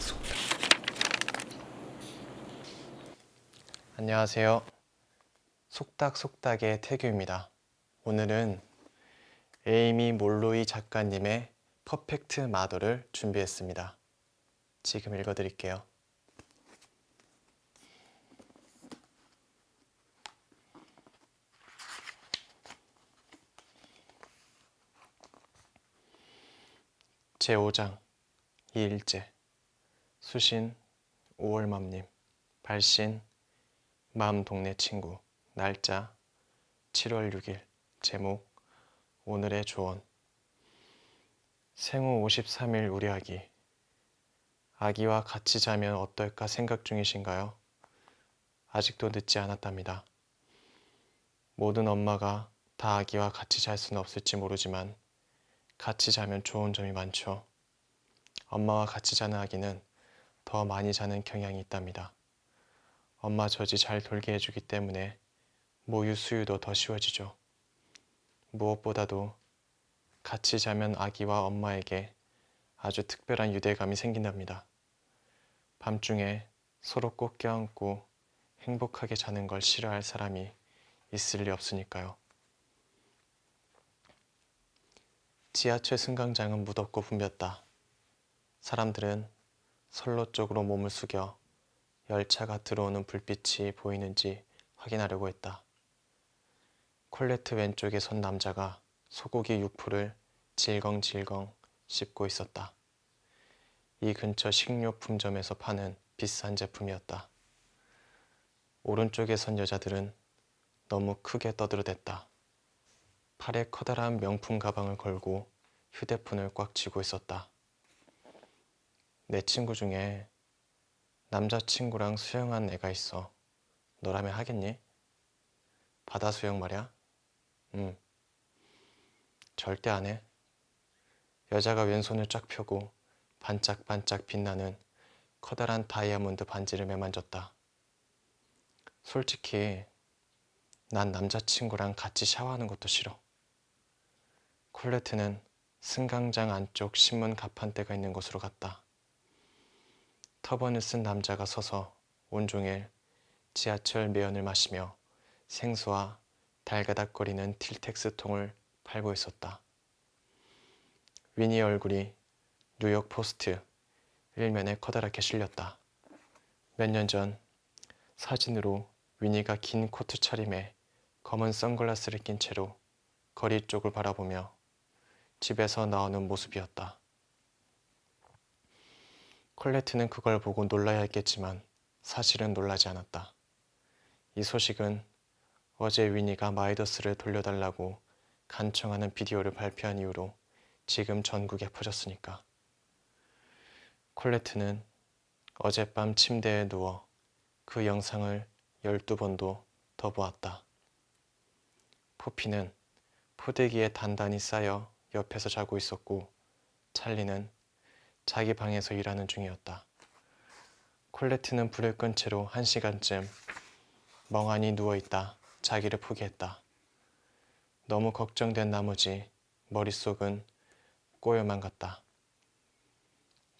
속닥속닥. 안녕하세요. 속닥속닥의 태규입니다. 오늘은 에이미 몰로이 작가님의 퍼펙트 마더를 준비했습니다. 지금 읽어드릴게요. 제5장 2일째 수신 5월맘님 발신 마음 동네 친구 날짜 7월 6일 제목 오늘의 조언 생후 53일 우리 아기 아기와 같이 자면 어떨까 생각 중이신가요? 아직도 늦지 않았답니다. 모든 엄마가 다 아기와 같이 잘 수는 없을지 모르지만 같이 자면 좋은 점이 많죠. 엄마와 같이 자는 아기는 더 많이 자는 경향이 있답니다. 엄마 젖이 잘 돌게 해주기 때문에 모유 수유도 더 쉬워지죠. 무엇보다도 같이 자면 아기와 엄마에게 아주 특별한 유대감이 생긴답니다. 밤중에 서로 꼭 껴안고 행복하게 자는 걸 싫어할 사람이 있을 리 없으니까요. 지하철 승강장은 무덥고 붐볐다. 사람들은 선로 쪽으로 몸을 숙여 열차가 들어오는 불빛이 보이는지 확인하려고 했다. 콜레트 왼쪽에 선 남자가 소고기 육포를 질겅질겅 씹고 있었다. 이 근처 식료품점에서 파는 비싼 제품이었다. 오른쪽에 선 여자들은 너무 크게 떠들어댔다. 팔에 커다란 명품 가방을 걸고 휴대폰을 꽉 쥐고 있었다. 내 친구 중에 남자친구랑 수영한 애가 있어. 너라면 하겠니? 바다 수영 말이야? 응. 절대 안 해. 여자가 왼손을 쫙 펴고 반짝반짝 빛나는 커다란 다이아몬드 반지를 매만졌다. 솔직히 난 남자친구랑 같이 샤워하는 것도 싫어. 콜레트는 승강장 안쪽 신문 가판대가 있는 곳으로 갔다. 터번을 쓴 남자가 서서 온종일 지하철 매연을 마시며 생수와 달가닥거리는 틸텍스 통을 팔고 있었다. 위니의 얼굴이 뉴욕 포스트 일면에 커다랗게 실렸다. 몇 년 전 사진으로 위니가 긴 코트 차림에 검은 선글라스를 낀 채로 거리 쪽을 바라보며 집에서 나오는 모습이었다. 콜레트는 그걸 보고 놀라야 했겠지만 사실은 놀라지 않았다. 이 소식은 어제 위니가 마이더스를 돌려달라고 간청하는 비디오를 발표한 이후로 지금 전국에 퍼졌으니까. 콜레트는 어젯밤 침대에 누워 그 영상을 12번도 더 보았다. 포피는 포대기에 단단히 쌓여 옆에서 자고 있었고 찰리는 자기 방에서 일하는 중이었다. 콜레트는 불을 끈 채로 1시간쯤 멍하니 누워있다 자기를 포기했다. 너무 걱정된 나머지 머릿속은 꼬여만 갔다.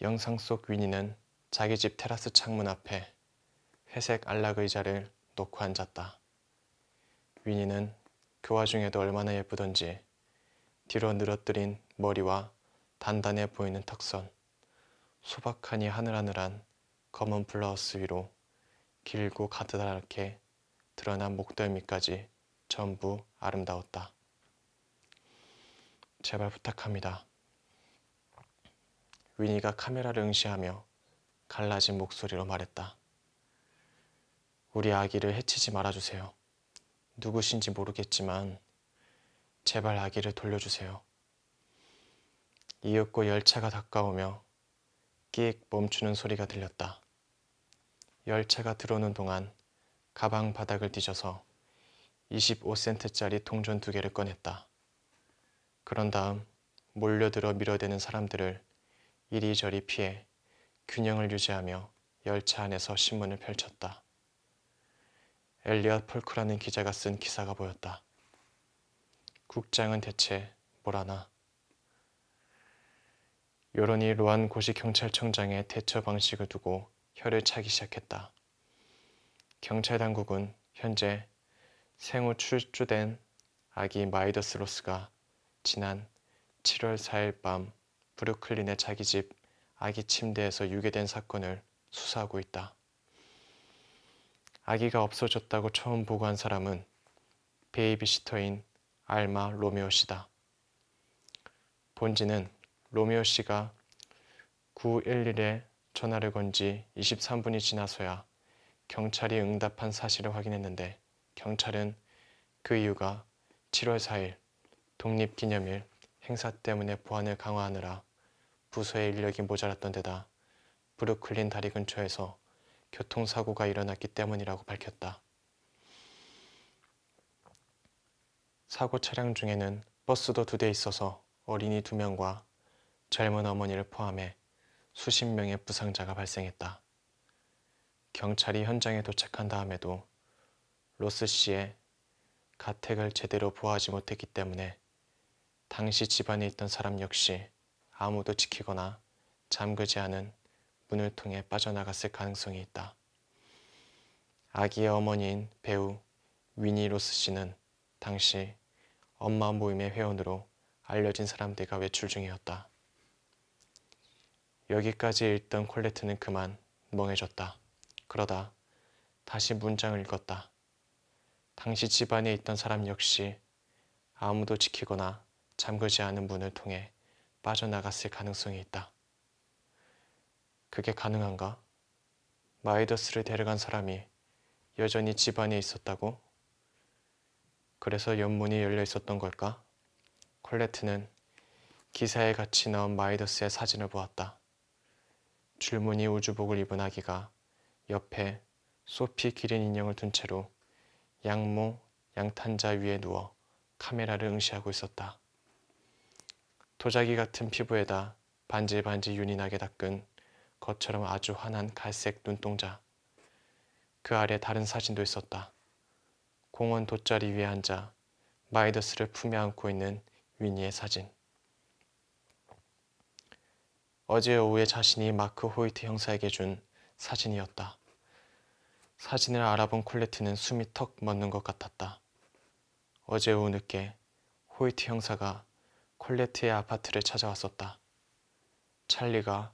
영상 속 위니는 자기 집 테라스 창문 앞에 회색 안락 의자를 놓고 앉았다. 위니는 그 와중에도 얼마나 예쁘던지 뒤로 늘어뜨린 머리와 단단해 보이는 턱선, 소박하니 하늘하늘한 검은 블라우스 위로 길고 가느다랗게 드러난 목덜미까지 전부 아름다웠다. 제발 부탁합니다. 위니가 카메라를 응시하며 갈라진 목소리로 말했다. 우리 아기를 해치지 말아주세요. 누구신지 모르겠지만 제발 아기를 돌려주세요. 이윽고 열차가 가까우며 끼익 멈추는 소리가 들렸다. 열차가 들어오는 동안 가방 바닥을 뒤져서 25센트짜리 동전 2개를 꺼냈다. 그런 다음 몰려들어 밀어대는 사람들을 이리저리 피해 균형을 유지하며 열차 안에서 신문을 펼쳤다. 엘리엇 폴크라는 기자가 쓴 기사가 보였다. 국장은 대체 뭘 하나? 여론이 로안고시 경찰청장의 대처 방식을 두고 혀를 차기 시작했다. 경찰 당국은 현재 생후 출주된 아기 마이더스 로스가 지난 7월 4일 밤 브루클린의 자기 집 아기 침대에서 유괴된 사건을 수사하고 있다. 아기가 없어졌다고 처음 보고한 사람은 베이비시터인 알마 로메오 씨다. 본지는 로메오 씨가 911에 전화를 건 지 23분이 지나서야 경찰이 응답한 사실을 확인했는데 경찰은 그 이유가 7월 4일 독립기념일 행사 때문에 보안을 강화하느라 부서의 인력이 모자랐던 데다 브루클린 다리 근처에서 교통사고가 일어났기 때문이라고 밝혔다. 사고 차량 중에는 버스도 2대 있어서 어린이 2명과 젊은 어머니를 포함해 수십 명의 부상자가 발생했다. 경찰이 현장에 도착한 다음에도 로스 씨의 가택을 제대로 보호하지 못했기 때문에 당시 집안에 있던 사람 역시 아무도 지키거나 잠그지 않은 문을 통해 빠져나갔을 가능성이 있다. 아기의 어머니인 배우 위니 로스 씨는 당시 엄마 모임의 회원으로 알려진 사람들과 외출 중이었다. 여기까지 읽던 콜레트는 그만 멍해졌다. 그러다 다시 문장을 읽었다. 당시 집안에 있던 사람 역시 아무도 지키거나 잠그지 않은 문을 통해 빠져나갔을 가능성이 있다. 그게 가능한가? 마이더스를 데려간 사람이 여전히 집안에 있었다고? 그래서 연문이 열려 있었던 걸까? 콜레트는 기사에 같이 나온 마이더스의 사진을 보았다. 줄무늬 우주복을 입은 아기가 옆에 소피 기린 인형을 둔 채로 양모 양탄자 위에 누워 카메라를 응시하고 있었다. 도자기 같은 피부에다 반질반질 윤이 나게 닦은 것처럼 아주 환한 갈색 눈동자. 그 아래 다른 사진도 있었다. 공원 돗자리 위에 앉아 마이더스를 품에 안고 있는 위니의 사진. 어제 오후에 자신이 마크 호이트 형사에게 준 사진이었다. 사진을 알아본 콜레트는 숨이 턱 멎는 것 같았다. 어제 오후 늦게 호이트 형사가 콜레트의 아파트를 찾아왔었다. 찰리가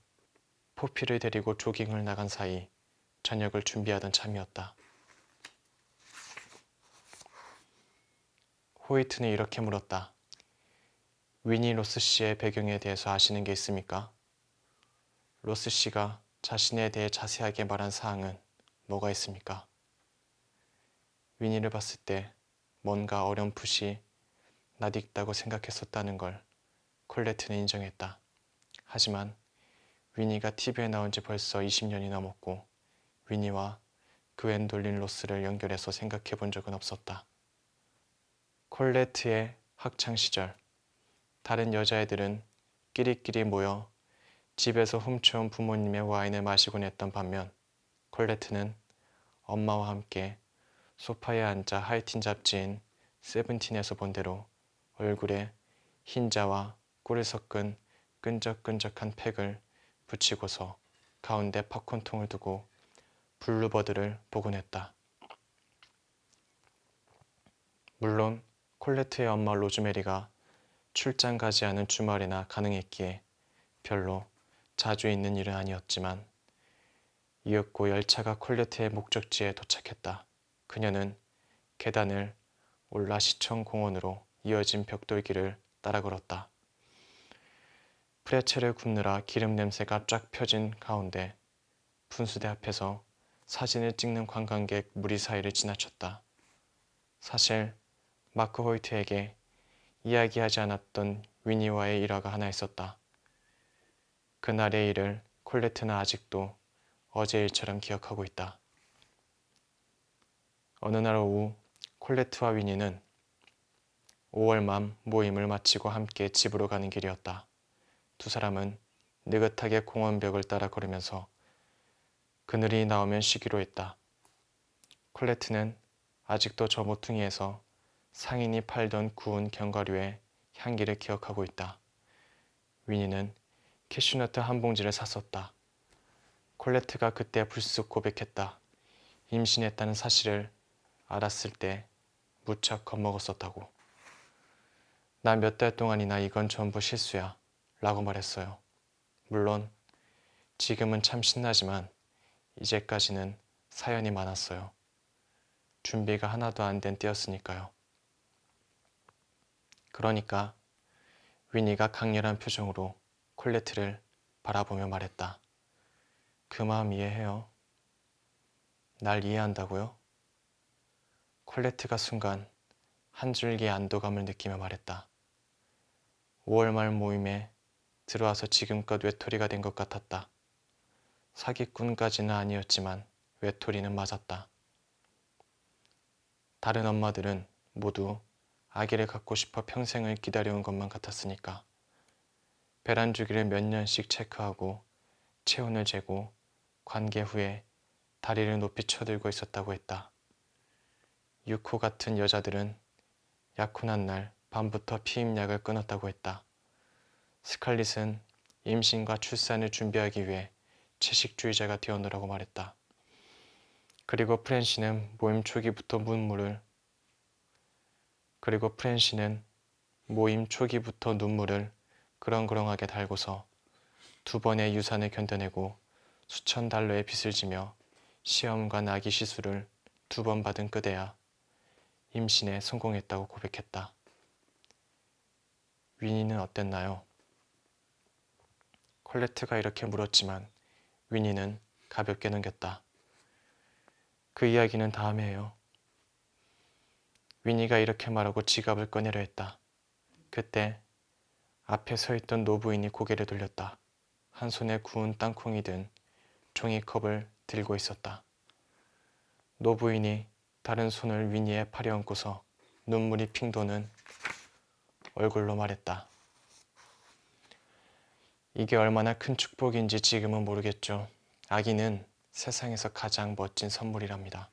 포피를 데리고 조깅을 나간 사이 저녁을 준비하던 참이었다. 호이트는 이렇게 물었다. 위니 로스 씨의 배경에 대해서 아시는 게 있습니까? 로스 씨가 자신에 대해 자세하게 말한 사항은 뭐가 있습니까? 위니를 봤을 때 뭔가 어렴풋이 낯익다고 생각했었다는 걸 콜레트는 인정했다. 하지만 위니가 TV에 나온 지 벌써 20년이 넘었고 위니와 그웬돌린 로스를 연결해서 생각해 본 적은 없었다. 콜레트의 학창시절 다른 여자애들은 끼리끼리 모여 집에서 훔쳐온 부모님의 와인을 마시곤 했던 반면 콜레트는 엄마와 함께 소파에 앉아 하이틴 잡지인 세븐틴에서 본 대로 얼굴에 흰자와 꿀을 섞은 끈적끈적한 팩을 붙이고서 가운데 팝콘통을 두고 블루버드를 보곤 했다. 물론 콜레트의 엄마 로즈메리가 출장 가지 않은 주말이나 가능했기에 별로 자주 있는 일은 아니었지만 이윽고 열차가 콜레트의 목적지에 도착했다. 그녀는 계단을 올라 시청 공원으로 이어진 벽돌길을 따라 걸었다. 프레첼을 굽느라 기름 냄새가 쫙 펴진 가운데 분수대 앞에서 사진을 찍는 관광객 무리 사이를 지나쳤다. 사실 마크 호이트에게 이야기하지 않았던 위니와의 일화가 하나 있었다. 그날의 일을 콜레트는 아직도 어제 일처럼 기억하고 있다. 어느 날 오후 콜레트와 위니는 5월맘 모임을 마치고 함께 집으로 가는 길이었다. 두 사람은 느긋하게 공원벽을 따라 걸으면서 그늘이 나오면 쉬기로 했다. 콜레트는 아직도 저 모퉁이에서 상인이 팔던 구운 견과류의 향기를 기억하고 있다. 위니는 캐슈너트 한 봉지를 샀었다. 콜레트가 그때 불쑥 고백했다. 임신했다는 사실을 알았을 때 무척 겁먹었었다고. 난 몇 달 동안이나 이건 전부 실수야 라고 말했어요. 물론 지금은 참 신나지만 이제까지는 사연이 많았어요. 준비가 하나도 안 된 때였으니까요. 그러니까 위니가 강렬한 표정으로 콜레트를 바라보며 말했다. 그 마음 이해해요. 날 이해한다고요? 콜레트가 순간 한 줄기의 안도감을 느끼며 말했다. 5월 말 모임에 들어와서 지금껏 외톨이가 된 것 같았다. 사기꾼까지는 아니었지만 외톨이는 맞았다. 다른 엄마들은 모두 아기를 갖고 싶어 평생을 기다려온 것만 같았으니까. 배란 주기를 몇 년씩 체크하고 체온을 재고 관계 후에 다리를 높이 쳐들고 있었다고 했다. 유코 같은 여자들은 약혼한 날 밤부터 피임약을 끊었다고 했다. 스칼릿은 임신과 출산을 준비하기 위해 채식주의자가 되었노라고 말했다. 그리고 프랜시는 모임 초기부터 눈물을 그렁그렁하게 달고서 2번의 유산을 견뎌내고 수천 달러의 빚을 지며 시험과 나기 시술을 2번 받은 그대야 임신에 성공했다고 고백했다. 위니는 어땠나요? 콜레트가 이렇게 물었지만 위니는 가볍게 넘겼다. 그 이야기는 다음에 해요. 위니가 이렇게 말하고 지갑을 꺼내려 했다. 그때 앞에 서 있던 노부인이 고개를 돌렸다. 한 손에 구운 땅콩이 든 종이컵을 들고 있었다. 노부인이 다른 손을 위니의 팔에 얹고서 눈물이 핑 도는 얼굴로 말했다. 이게 얼마나 큰 축복인지 지금은 모르겠죠. 아기는 세상에서 가장 멋진 선물이랍니다.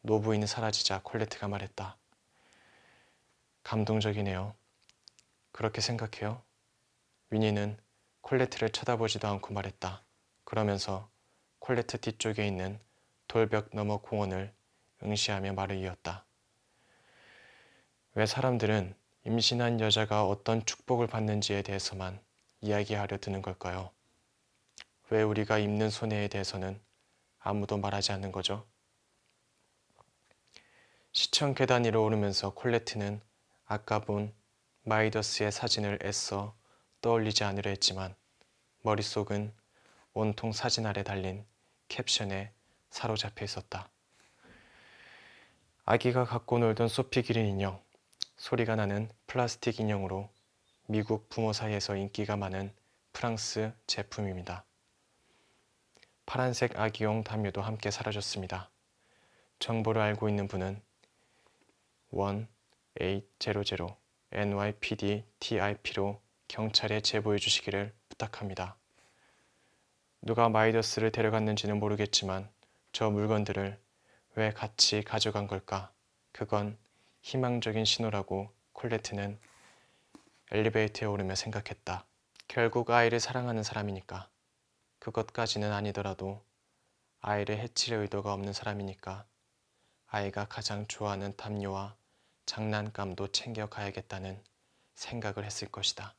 노부인이 사라지자 콜레트가 말했다. 감동적이네요. 그렇게 생각해요? 위니는 콜레트를 쳐다보지도 않고 말했다. 그러면서 콜레트 뒤쪽에 있는 돌벽 너머 공원을 응시하며 말을 이었다. 왜 사람들은 임신한 여자가 어떤 축복을 받는지에 대해서만 이야기하려 드는 걸까요? 왜 우리가 입는 손해에 대해서는 아무도 말하지 않는 거죠? 시청 계단 위로 오르면서 콜레트는 아까 본 마이더스의 사진을 애써 떠올리지 않으려 했지만 머릿속은 온통 사진 아래 달린 캡션에 사로잡혀 있었다. 아기가 갖고 놀던 소피 기린 인형, 소리가 나는 플라스틱 인형으로 미국 부모 사이에서 인기가 많은 프랑스 제품입니다. 파란색 아기용 담요도 함께 사라졌습니다. 정보를 알고 있는 분은 1800 NYPD TIP로 경찰에 제보해 주시기를 부탁합니다. 누가 마이더스를 데려갔는지는 모르겠지만 저 물건들을 왜 같이 가져간 걸까? 그건 희망적인 신호라고 콜레트는 엘리베이터에 오르며 생각했다. 결국 아이를 사랑하는 사람이니까. 그것까지는 아니더라도 아이를 해칠 의도가 없는 사람이니까 아이가 가장 좋아하는 담요와 장난감도 챙겨가야겠다는 생각을 했을 것이다.